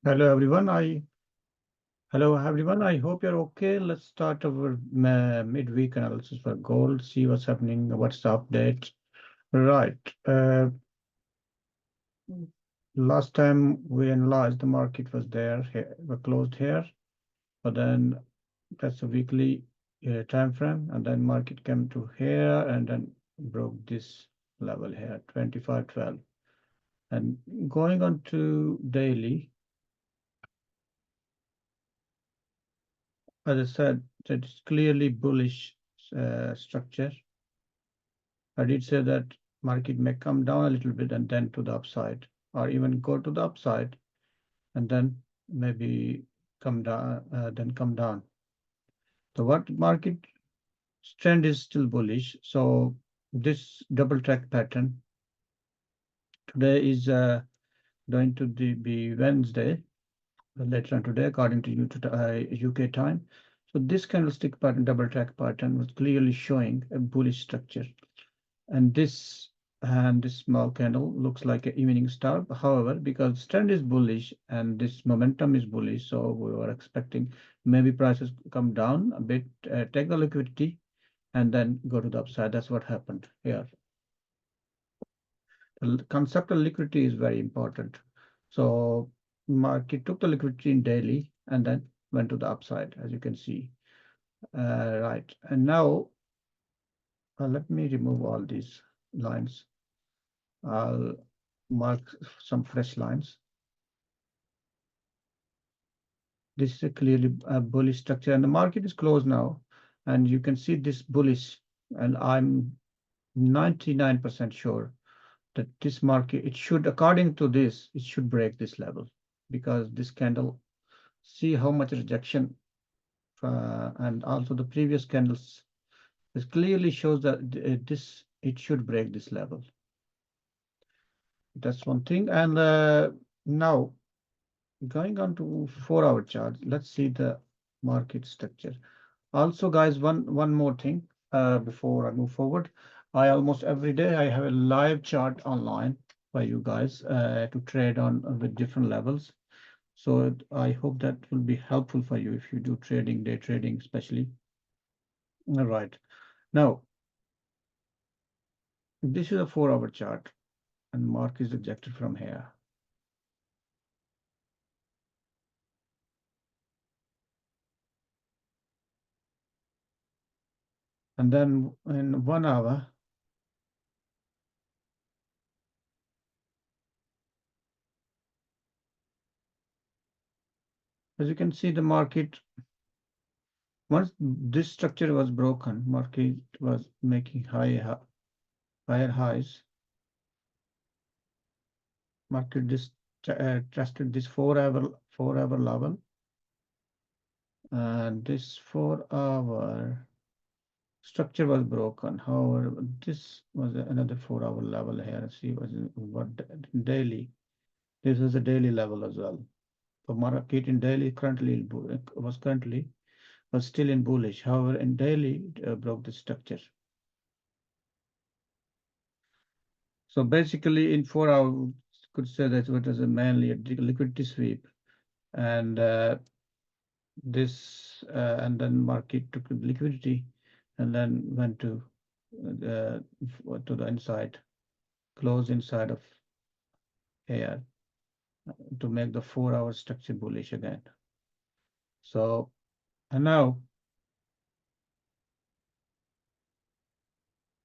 Hello everyone. I hope you're okay. Let's start our midweek analysis for gold. See what's happening. What's the update? Right. Last time we analyzed the market was there. Here, we closed here, but then that's a weekly time frame, and then market came to here and then broke this level here, 25.12, and going on to daily. As I said, that is clearly bullish structure. I did say that market may come down a little bit and then to the upside, or even go to the upside and then maybe come down, then come down. So what market trend is still bullish. So this double track pattern today is going to be Wednesday, later on today, according to UK time. So this candlestick pattern, double track pattern, was clearly showing a bullish structure. And this small candle looks like an evening star. However, because trend is bullish and this momentum is bullish, so we were expecting maybe prices come down a bit, take the liquidity, and then go to the upside. That's what happened here. The concept of liquidity is very important. So market took the liquidity in daily and then went to the upside, as you can see. Right. And now let me remove all these lines. I'll mark some fresh lines. This is a clearly bullish structure, and the market is closed now, and you can see this bullish, and I'm 99% sure that this market, it should, according to this, it should break this level, because this candle, see how much rejection, and also the previous candles, this clearly shows that it should break this level. That's one thing. And now going on to 4-hour chart, let's see the market structure. Also, guys, one more thing before I move forward. I almost every day I have a live chart online for you guys to trade on with different levels. So I hope that will be helpful for you if you do trading, day trading especially. All right. Now, this is a 4-hour chart, and mark is rejected from here. And then in 1 hour, as you can see, the market, once this structure was broken, market was making higher highs. Market tested this 4-hour level, and this 4-hour structure was broken. However, this was another 4-hour level here. See what daily. This is a daily level as well. The market in daily was still in bullish. However, in daily it broke the structure. So basically, in 4 hours, could say that it was mainly a liquidity sweep, and this and then market took liquidity and then went to the inside, close inside of here to make the 4-hour structure bullish again. So, and now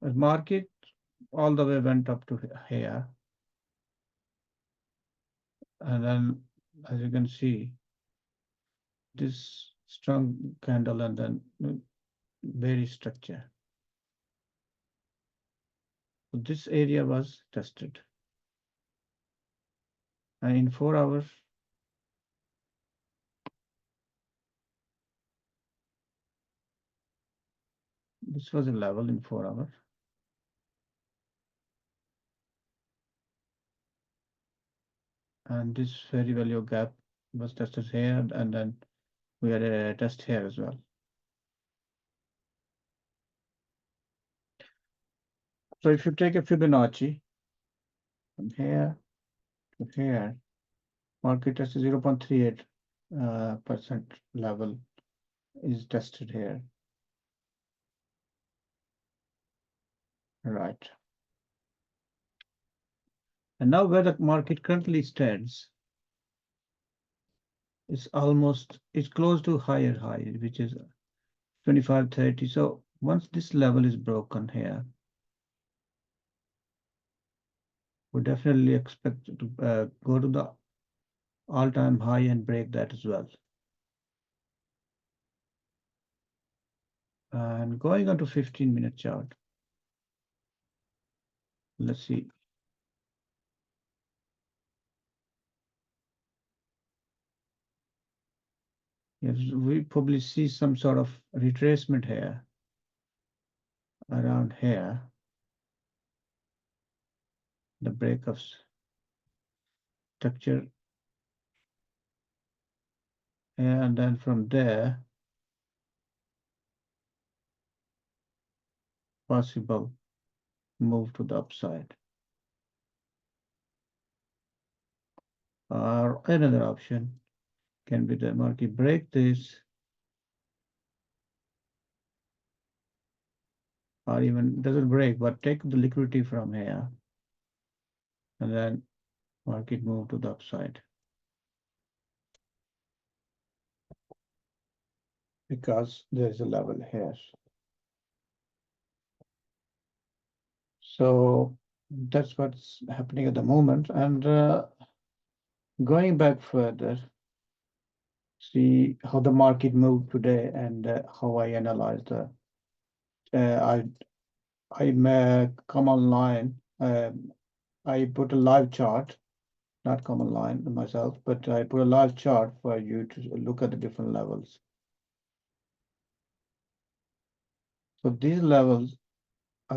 the market all the way went up to here, and then as you can see, this strong candle and then very structure. So this area was tested, and in 4 hours, this was a level in 4 hours. And this fair value gap was tested here, and then we had a test here as well. So if you take a Fibonacci from here to here, Market test 0.38% level is tested here. Right. And now where the market currently stands, it's close to higher high, which is 25.30. So once this level is broken here, we definitely expect to go to the all-time high and break that as well. And going on to 15-minute chart, let's see. Yes, we probably see some sort of retracement here, around here, the break of structure. And then from there, possible move to the upside. Or another option can be the market break this, or even doesn't break, but take the liquidity from here, and then market move to the upside. Because there's a level here. So that's what's happening at the moment. And going back further, see how the market moved today and how I analyze the. I may come online. I put a live chart, not come online myself, but I put a live chart for you to look at the different levels. So these levels, I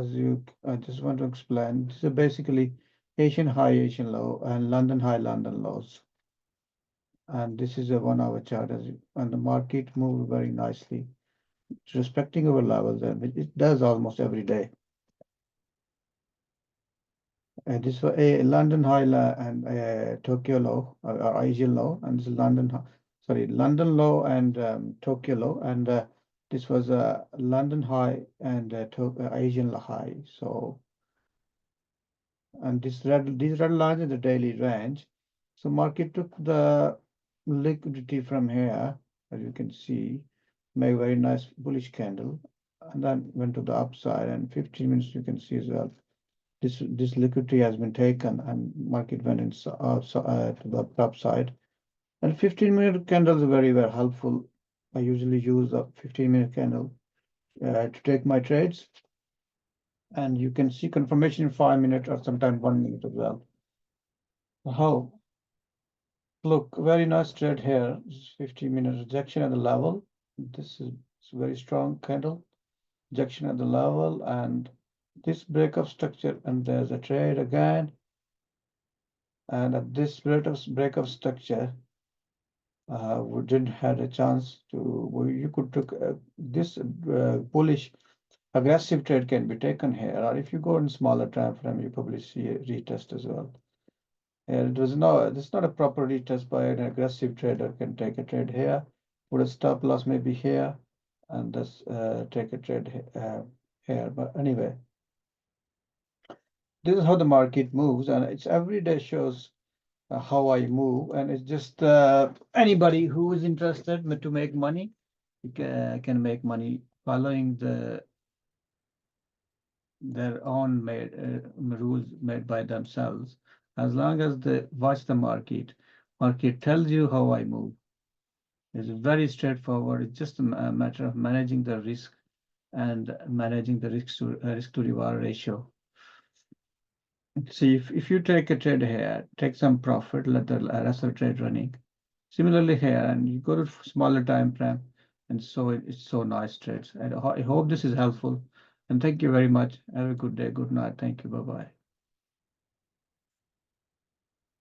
just want to explain, these are basically Asian high, Asian low, and London high, London lows. And this is a 1 hour chart, and the market moved very nicely, respecting our levels, and it does almost every day. And this was a London high and Tokyo low, or Asian low, and this is London low and Tokyo low, and this was a London high and Asian high. So, and these red lines are the daily range. So market took the liquidity from here, as you can see, made a very nice bullish candle, and then went to the upside. And 15 minutes you can see as well. This liquidity has been taken, and market went to the upside. And 15-minute candles are very, very helpful. I usually use a 15-minute candle to take my trades. And you can see confirmation in 5 minutes or sometimes 1 minute as well. How? Look, very nice trade here. 15-minute rejection at the level. This is a very strong candle. Rejection at the level, and this break of structure, and there's a trade again. And at this break of structure, we didn't had a chance to. You could take this bullish aggressive trade can be taken here, or if you go in smaller time frame, you probably see a retest as well. And this is not a proper retest by an aggressive trader. Can take a trade here, put a stop loss maybe here, and just take a trade here. But anyway, this is how the market moves, and it's every day shows how I move, and it's just anybody who is interested to make money can make money following their own rules made by themselves. As long as they watch the market tells you how I move. It's very straightforward. It's just a matter of managing the risk and managing the risk to reward ratio. See, if you take a trade here, take some profit, let the rest of the trade running. Similarly here, and you go to smaller time frame, and so it's so nice trades. And I hope this is helpful. And thank you very much. Have a good day. Good night. Thank you. Bye-bye.